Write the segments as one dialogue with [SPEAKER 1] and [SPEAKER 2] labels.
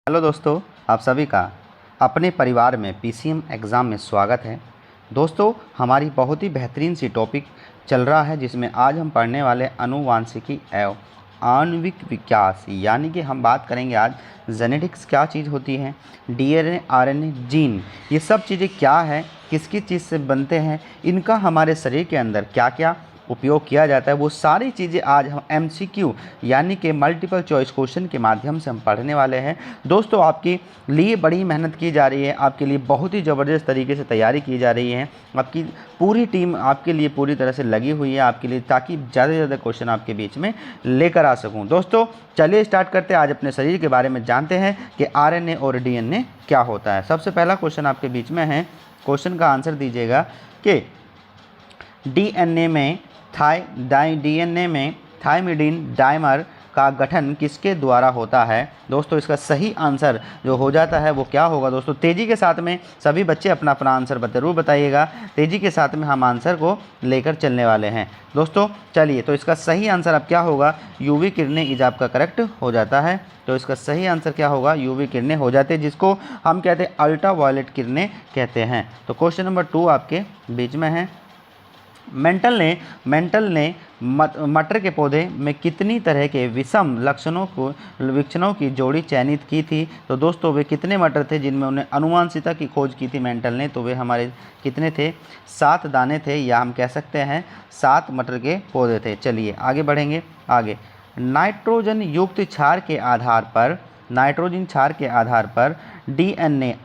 [SPEAKER 1] Hello दोस्तों, आप सभी का अपने परिवार में पीसीएम एग्ज़ाम में स्वागत है। दोस्तों, हमारी बहुत ही बेहतरीन सी टॉपिक चल रहा है जिसमें आज हम पढ़ने वाले आनुवांशिकी एवं आणविक विकास, यानी कि हम बात करेंगे आज जेनेटिक्स क्या चीज़ होती है, डीएनए, आरएनए, जीन, ये सब चीज़ें क्या है, किस किस चीज़ से बनते हैं, इनका हमारे शरीर के अंदर क्या क्या उपयोग किया जाता है, वो सारी चीज़ें आज हम एमसीक्यू यानी कि मल्टीपल चॉइस क्वेश्चन के माध्यम से हम पढ़ने वाले हैं। दोस्तों, आपके लिए बड़ी मेहनत की जा रही है, आपके लिए बहुत ही ज़बरदस्त तरीके से तैयारी की जा रही है। आपकी पूरी टीम आपके लिए पूरी तरह से लगी हुई है आपके लिए, ताकि ज़्यादा से ज़्यादा क्वेश्चन आपके बीच में लेकर आ सकूँ। दोस्तों, चलिए स्टार्ट करते हैं। आज अपने शरीर के बारे में जानते हैं कि आरएनए और डीएनए क्या होता है। सबसे पहला क्वेश्चन आपके बीच में है, क्वेश्चन का आंसर दीजिएगा कि डीएनए में थायमिडिन डाइमर का गठन किसके द्वारा होता है। दोस्तों, इसका सही आंसर जो हो जाता है वो क्या होगा। दोस्तों, तेज़ी के साथ में सभी बच्चे अपना अपना आंसर ज़रूर बताइएगा। तेज़ी के साथ में हम आंसर को लेकर चलने वाले हैं। दोस्तों, चलिए, तो इसका सही आंसर अब क्या होगा, यूवी किरणें इज आपका करेक्ट हो जाता है। तो इसका सही आंसर क्या होगा, यूवी किरणें हो जाते हैं, जिसको हम कहते हैं अल्ट्रा वायलेट किरणें कहते हैं। तो क्वेश्चन नंबर 2 आपके बीच में है। मेंटल ने मटर के पौधे में कितनी तरह के विषम लक्षणों की जोड़ी चयनित की थी। तो दोस्तों, वे कितने मटर थे जिनमें उन्हें आनुवंशिकता की खोज की थी मेंटल ने। तो वे हमारे कितने थे, 7 दाने थे, या हम कह सकते हैं 7 मटर के पौधे थे। चलिए आगे बढ़ेंगे। आगे, नाइट्रोजन युक्त क्षार के आधार पर डीएनए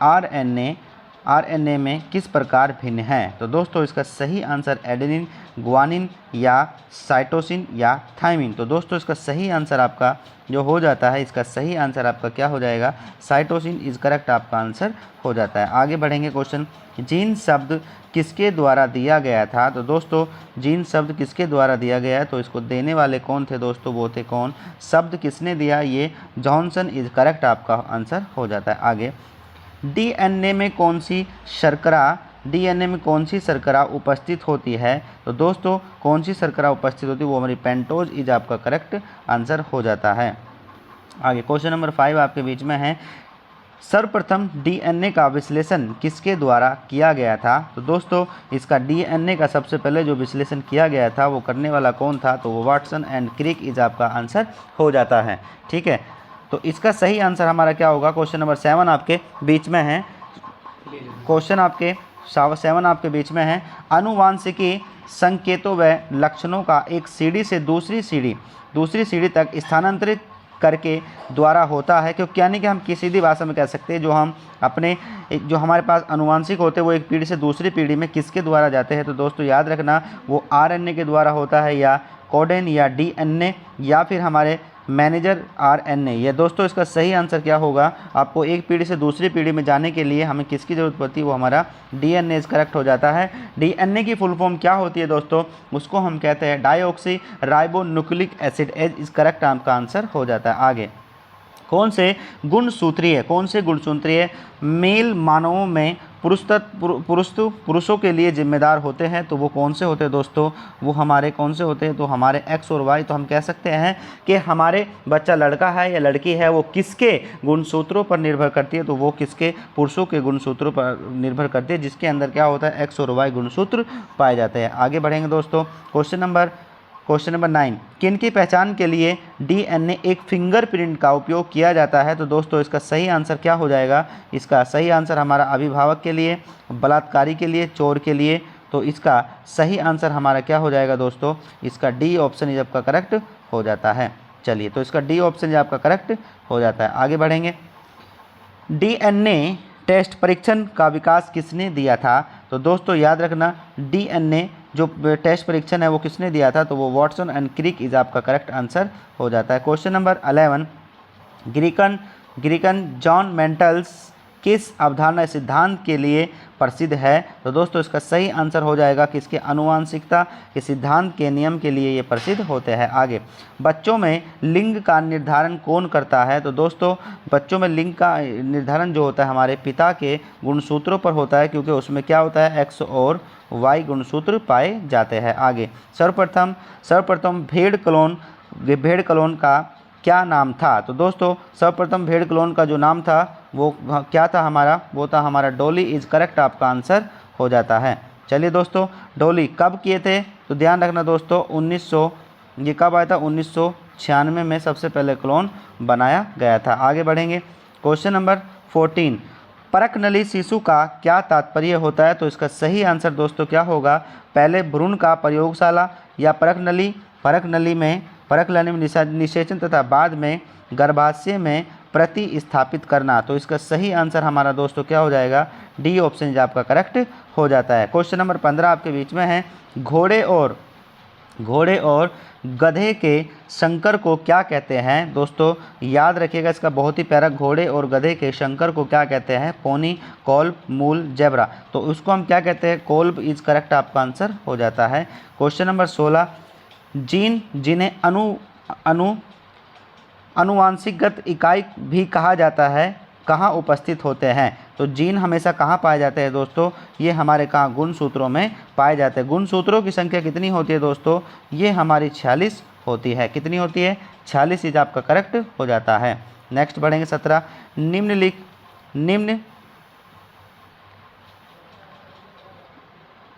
[SPEAKER 1] आरएनए में किस प्रकार भिन्न है। तो दोस्तों, इसका सही आंसर एडेनिन, ग्वानिन या साइटोसिन या थाइमिन। तो दोस्तों, इसका सही आंसर आपका जो हो जाता है, इसका सही आंसर आपका क्या हो जाएगा, साइटोसिन इज करेक्ट आपका आंसर हो जाता है। आगे बढ़ेंगे। क्वेश्चन, जीन शब्द किसके द्वारा दिया गया था। तो दोस्तों, जीन शब्द किसके द्वारा दिया गया है, तो इसको देने वाले कौन थे दोस्तों, वो थे कौन, शब्द किसने दिया, ये जॉनसन इज करेक्ट आपका आंसर हो जाता है। आगे, डीएनए में कौन सी शर्करा उपस्थित होती है। तो दोस्तों, कौन सी शर्करा उपस्थित होती है, वो हमारी पेंटोज इज आपका करेक्ट आंसर हो जाता है। आगे, क्वेश्चन नंबर 5 आपके बीच में है। सर्वप्रथम डीएनए का विश्लेषण किसके द्वारा किया गया था। तो दोस्तों, इसका डीएनए का सबसे पहले जो विश्लेषण किया गया था वो करने वाला कौन था, तो वो वाटसन एंड क्रिक इज आपका आंसर हो जाता है। ठीक है, तो इसका सही आंसर हमारा क्या होगा। क्वेश्चन नंबर 7 आपके बीच में है। क्वेश्चन आपके 7 आपके बीच में है। आनुवांशिकी संकेतों व लक्षणों का एक सीढ़ी से दूसरी सीढ़ी तक स्थानांतरित करके द्वारा होता है। क्योंकि यानी कि हम किसी भी भाषा में कह सकते हैं, जो हमारे पास आनुवांशिक होते हैं वो एक पीढ़ी से दूसरी पीढ़ी में किसके द्वारा जाते हैं। तो दोस्तों, याद रखना, वो आरएनए के द्वारा होता है, या कोडेन, या डीएनए, या फिर हमारे मैनेजर आरएनए। या दोस्तों, इसका सही आंसर क्या होगा, आपको एक पीढ़ी से दूसरी पीढ़ी में जाने के लिए हमें किसकी ज़रूरत पड़ती है, वो हमारा डीएनए करेक्ट हो जाता है। डीएनए की फुल फॉर्म क्या होती है दोस्तों, उसको हम कहते हैं डाईऑक्सी राइबो न्यूक्लिक एसिड। इस करेक्ट आपका आंसर हो जाता है। आगे, कौन से गुणसूत्रीय मेल मानवों में पुरुषों के लिए जिम्मेदार होते हैं। तो वो कौन से होते हैं दोस्तों, वो हमारे कौन से होते हैं, तो हमारे एक्स और वाई। तो हम कह सकते हैं कि हमारे बच्चा लड़का है या लड़की है, वो किसके गुणसूत्रों पर निर्भर करती है, तो वो किसके, पुरुषों के गुणसूत्रों पर निर्भर करती है, जिसके अंदर क्या होता है, एक्स और वाई गुणसूत्र पाए जाते हैं। आगे बढ़ेंगे दोस्तों। क्वेश्चन नंबर 9, किन की पहचान के लिए डीएनए एक फिंगरप्रिंट का उपयोग किया जाता है। तो दोस्तों, इसका सही आंसर क्या हो जाएगा, इसका सही आंसर हमारा अभिभावक के लिए, बलात्कारी के लिए, चोर के लिए। तो इसका सही आंसर हमारा क्या हो जाएगा दोस्तों, इसका डी ऑप्शन इज आपका करेक्ट हो जाता है। चलिए, तो इसका डी ऑप्शन आपका करेक्ट हो जाता है। आगे बढ़ेंगे। डीएनए टेस्ट परीक्षण का विकास किसने दिया था। तो दोस्तों, याद रखना, डीएनए जो टेस्ट परीक्षण है वो किसने दिया था, तो वो वाटसन एंड क्रिक इज आपका करेक्ट आंसर हो जाता है। क्वेश्चन नंबर 11, ग्रीकन जॉन मेंटल्स किस अवधारणा सिद्धांत के लिए प्रसिद्ध है। तो दोस्तों, इसका सही आंसर हो जाएगा कि इसके आनुवांशिकता के सिद्धांत के नियम के लिए ये प्रसिद्ध होते हैं। आगे, बच्चों में लिंग का निर्धारण कौन करता है। तो दोस्तों, बच्चों में लिंग का निर्धारण जो होता है हमारे पिता के गुणसूत्रों पर होता है, क्योंकि उसमें क्या होता है, एक्स और वाई गुणसूत्र पाए जाते हैं। आगे, सर्वप्रथम भेड़ क्लोन का क्या नाम था? तो दोस्तों सर्वप्रथम भेड़ क्लोन का जो नाम था वो क्या था हमारा? वो था हमारा डॉली इज करेक्ट आपका आंसर हो जाता है। चलिए दोस्तों, डॉली कब किए थे? तो ध्यान रखना दोस्तों, 1900 ये कब आया था? 1996 में सबसे पहले क्लोन बनाया गया था। आगे बढ़ेंगे, क्वेश्चन नंबर 14, परकनली शिशु का क्या तात्पर्य होता है? तो इसका सही आंसर दोस्तों क्या होगा? पहले भ्रूण का प्रयोगशाला या परकनली में निषेचन तथा बाद में गर्भाशय में प्रतिस्थापित करना। तो इसका सही आंसर हमारा दोस्तों क्या हो जाएगा? डी ऑप्शन आपका करेक्ट हो जाता है। क्वेश्चन नंबर 15 आपके बीच में है, घोड़े और गधे के शंकर को क्या कहते हैं? दोस्तों याद रखिएगा, इसका बहुत ही प्यारा, घोड़े और गधे के शंकर को क्या कहते हैं? पोनी, कोल्ब, मूल, जेब्रा। तो उसको हम क्या कहते हैं? कोल्ब इज करेक्ट आपका आंसर हो जाता है। क्वेश्चन नंबर 16, जीन जिन्हें अनुवांशिकगत इकाई भी कहा जाता है, कहाँ उपस्थित होते हैं? तो जीन हमेशा कहाँ पाए जाते हैं दोस्तों? ये हमारे कहाँ? गुणसूत्रों में पाए जाते हैं। गुणसूत्रों की संख्या कितनी होती है दोस्तों? ये हमारी 46 होती है। कितनी होती है? 46 इज आपका करेक्ट हो जाता है। नेक्स्ट बढ़ेंगे 17,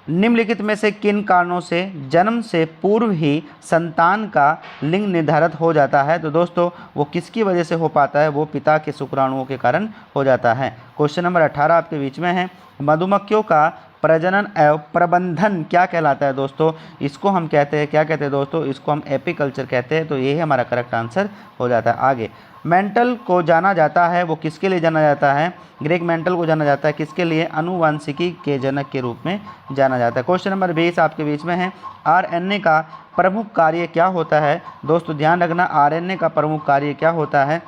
[SPEAKER 1] निम्नलिखित में से किन कारणों से जन्म से पूर्व ही संतान का लिंग निर्धारित हो जाता है? तो दोस्तों वो किसकी वजह से हो पाता है? वो पिता के शुक्राणुओं के कारण हो जाता है। क्वेश्चन नंबर 18 आपके बीच में है, मधुमक्खियों का प्रजनन एवं प्रबंधन क्या कहलाता है? दोस्तों इसको हम कहते हैं, क्या कहते हैं दोस्तों? इसको हम एपीकल्चर कहते हैं। तो यही हमारा करेक्ट आंसर हो जाता है। आगे, मेंटल को जाना जाता है, वो किसके लिए जाना जाता है? ग्रेग मेंटल को जाना जाता है किसके लिए? आनुवांशिकी के जनक के रूप में जाना जाता है। क्वेश्चन नंबर 20 आपके बीच में है, आरएनए का प्रमुख कार्य क्या होता है? दोस्तों ध्यान रखना, आरएनए का प्रमुख कार्य क्या होता है?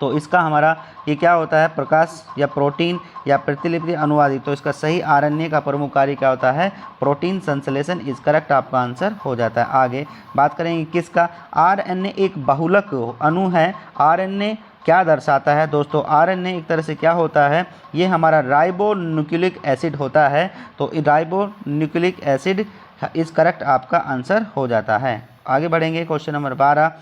[SPEAKER 1] तो इसका हमारा ये क्या होता है? प्रकाश या प्रोटीन या प्रतिलिपि अनुवादित। तो इसका सही आरएनए का प्रमुख कार्य क्या होता है? प्रोटीन संश्लेषण इज करेक्ट आपका आंसर हो जाता है। आगे बात करेंगे किसका? आरएनए एक बहुलक अणु है। आरएनए क्या दर्शाता है? दोस्तों आरएनए एक तरह से क्या होता है? ये हमारा राइबोन्यूक्लिक एसिड होता है। तो राइबोन्यूक्लिक एसिड इज करेक्ट आपका आंसर हो जाता है। आगे बढ़ेंगे, क्वेश्चन नंबर 12,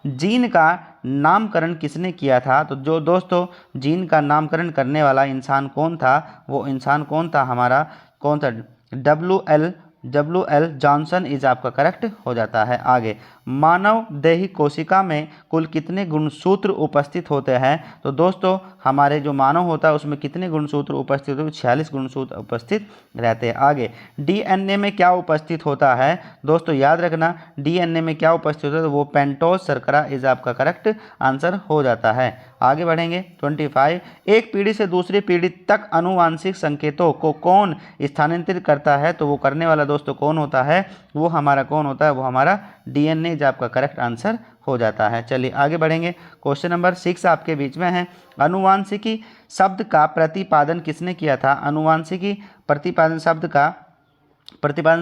[SPEAKER 1] जीन का नामकरण किसने किया था? तो जो दोस्तों जीन का नामकरण करने वाला इंसान कौन था? वो इंसान कौन था हमारा? कौन था? डब्ल्यू एल जॉनसन इज आपका करेक्ट हो जाता है। आगे, मानव देही कोशिका में कुल कितने गुणसूत्र उपस्थित होते हैं? तो दोस्तों हमारे जो मानव होता है उसमें कितने गुणसूत्र उपस्थित होते हैं? 46 गुणसूत्र उपस्थित रहते हैं। आगे, डीएनए में क्या उपस्थित होता है? दोस्तों याद रखना, डीएनए में क्या उपस्थित होता है? तो वो पेंटोज शर्करा इज आपका करेक्ट आंसर हो जाता है। आगे बढ़ेंगे, 25, एक पीढ़ी से दूसरी पीढ़ी तक आनुवांशिक संकेतों को कौन स्थानांतरित करता है? तो वो करने वाला दोस्तों कौन होता है? वो हमारा कौन होता है? वो हमारा डीएनए जो आपका करेक्ट आंसर हो जाता है। चलिए आगे बढ़ेंगे, क्वेश्चन नंबर 6 आपके बीच में है, आनुवांशिकी शब्द का प्रतिपादन किसने किया था? आनुवांशिकी प्रतिपादन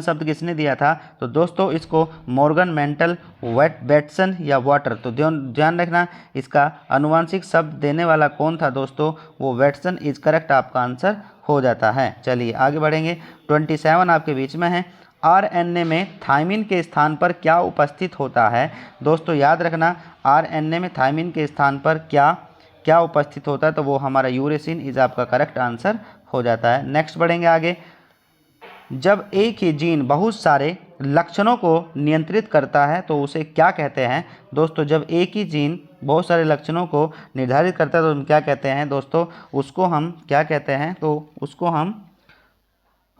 [SPEAKER 1] शब्द किसने दिया था? तो दोस्तों इसको मॉर्गन मेंटल, बैटसन या वाटर। तो ध्यान रखना, इसका आनुवांशिक शब्द देने वाला कौन था दोस्तों? वो बैटसन इज करेक्ट आपका आंसर हो जाता है। चलिए आगे बढ़ेंगे, 27 आपके बीच में है, आरएनए में थायमिन के स्थान पर क्या उपस्थित होता है? दोस्तों याद रखना, आरएनए में थायमिन के स्थान पर क्या उपस्थित होता है? तो वो हमारा यूरेसिन इज आपका करेक्ट आंसर हो जाता है। नेक्स्ट बढ़ेंगे आगे, जब एक ही जीन बहुत सारे लक्षणों को नियंत्रित करता है तो उसे क्या कहते हैं? दोस्तों जब एक ही जीन बहुत सारे लक्षणों को निर्धारित करता है तो हम क्या कहते हैं दोस्तों? उसको हम क्या कहते हैं? तो उसको हम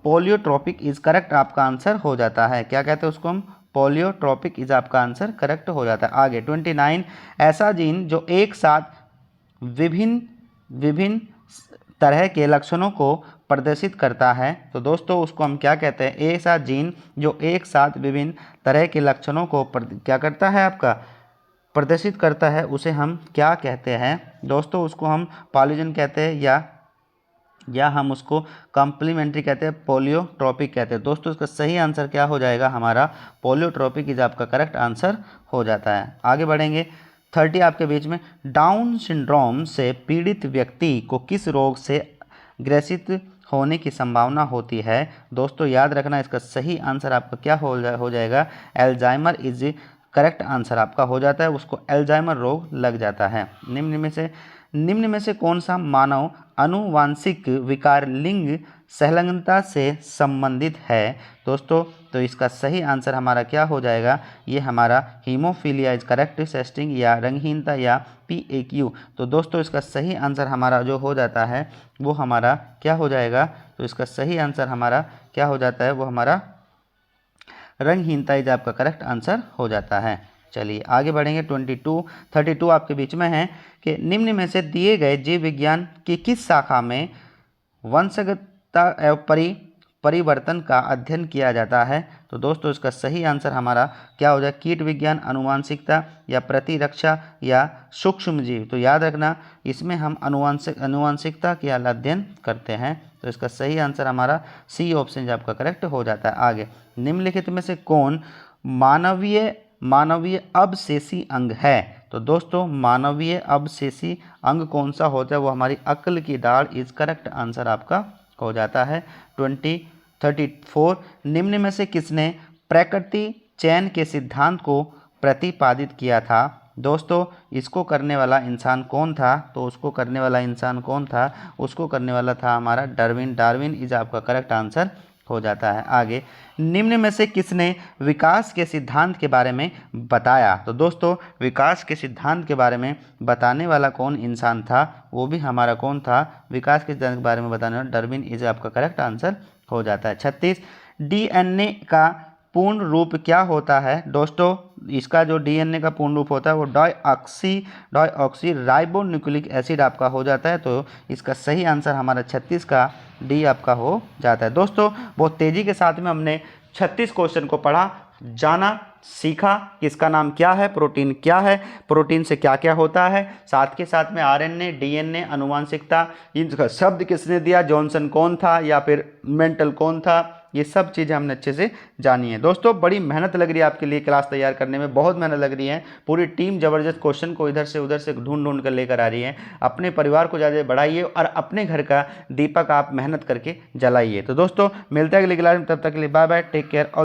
[SPEAKER 1] पोलियोट्रोपिक इज करेक्ट आपका आंसर हो जाता है। क्या कहते हैं उसको हम? पोलियोट्रोपिक इज आपका आंसर करेक्ट हो जाता है। आगे 29, ऐसा जीन जो एक साथ विभिन्न तरह के लक्षणों को प्रदर्शित करता है, तो दोस्तों उसको हम क्या कहते हैं? एक साथ जीन जो एक साथ विभिन्न तरह के लक्षणों को क्या करता है? आपका प्रदर्शित करता है, उसे हम क्या कहते हैं दोस्तों? उसको हम पॉलीजन कहते हैं या हम उसको कॉम्प्लीमेंट्री कहते हैं, पोलियोट्रोपिक कहते हैं। दोस्तों इसका सही आंसर क्या हो जाएगा? हमारा पोलियोट्रोपिक इज आपका करेक्ट आंसर हो जाता है। आगे बढ़ेंगे, 30 आपके बीच में, डाउन सिंड्रोम से पीड़ित व्यक्ति को किस रोग से ग्रसित होने की संभावना होती है? दोस्तों याद रखना, इसका सही आंसर आपका क्या हो जाएगा? एल्जाइमर इज करेक्ट आंसर आपका हो जाता है, उसको अल्जाइमर रोग लग जाता है। निम्न में से कौन सा मानव आनुवांशिक विकार लिंग संलग्नता से संबंधित है दोस्तों? तो इसका सही आंसर हमारा क्या हो जाएगा? ये हमारा हीमोफीलिया इज करेक्ट, सेस्टिंग या रंगहीनता या PAQ। तो दोस्तों इसका सही आंसर हमारा जो हो जाता है वो हमारा क्या हो जाएगा? तो इसका सही आंसर हमारा क्या हो जाता है? वो हमारा रंगहीनता इज आपका करेक्ट आंसर हो जाता है। चलिए आगे बढ़ेंगे। 32 आपके बीच में है कि निम्न में से दिए गए जीव विज्ञान की किस शाखा में वंशगतता एवं परिवर्तन का अध्ययन किया जाता है? तो दोस्तों इसका सही आंसर हमारा क्या हो जाए? कीट विज्ञान, आनुवंशिकता या प्रतिरक्षा या सूक्ष्मजीव। तो याद रखना इसमें हम आनुवंशिकता का अध्ययन करते हैं। तो इसका सही आंसर हमारा C ऑप्शन आपका करेक्ट हो जाता है। आगे, निम्नलिखित में से कौन मानवीय अवशेषी अंग है? तो दोस्तों मानवीय अवशेषी अंग कौन सा होता है? वो हमारी अक्ल की दाढ़ इज करेक्ट आंसर आपका हो जाता है। 34 निम्न में से किसने प्रकृति चयन के सिद्धांत को प्रतिपादित किया था? दोस्तों इसको करने वाला इंसान कौन था? तो उसको करने वाला इंसान कौन था? उसको करने वाला था हमारा डार्विन इज आपका करेक्ट आंसर हो जाता है। आगे, निम्न में से किसने विकास के सिद्धांत के बारे में बताया? तो दोस्तों विकास के सिद्धांत के बारे में बताने वाला कौन इंसान था? वो भी हमारा कौन था? विकास के सिद्धांत के बारे में बताने वाला डार्विन इज आपका करेक्ट आंसर हो जाता है। 36 DNA का पूर्ण रूप क्या होता है? दोस्तों इसका जो DNA का पूर्ण रूप होता है वो डायऑक्सी राइबोन्यूक्लिक एसिड आपका हो जाता है। तो इसका सही आंसर हमारा 36 का D आपका हो जाता है। दोस्तों बहुत तेज़ी के साथ में हमने 36 क्वेश्चन को पढ़ा, जाना, सीखा कि इसका नाम क्या है, प्रोटीन क्या है, प्रोटीन से क्या क्या होता है, साथ के साथ में RNA, DNA, आनुवंशिकता, इनका शब्द किसने दिया, जॉनसन कौन था या फिर मेंटल कौन था, ये सब चीज़ें हमने अच्छे से जानी है। दोस्तों बड़ी मेहनत लग रही है आपके लिए क्लास तैयार करने में, बहुत मेहनत लग रही है। पूरी टीम ज़बरदस्त क्वेश्चन को इधर से उधर से ढूंढ कर लेकर आ रही है। अपने परिवार को ज़्यादा बढ़ाइए और अपने घर का दीपक आप मेहनत करके जलाइए। तो दोस्तों मिलते हैं अगली क्लास में, तब तक के लिए बाय बाय, टेक केयर।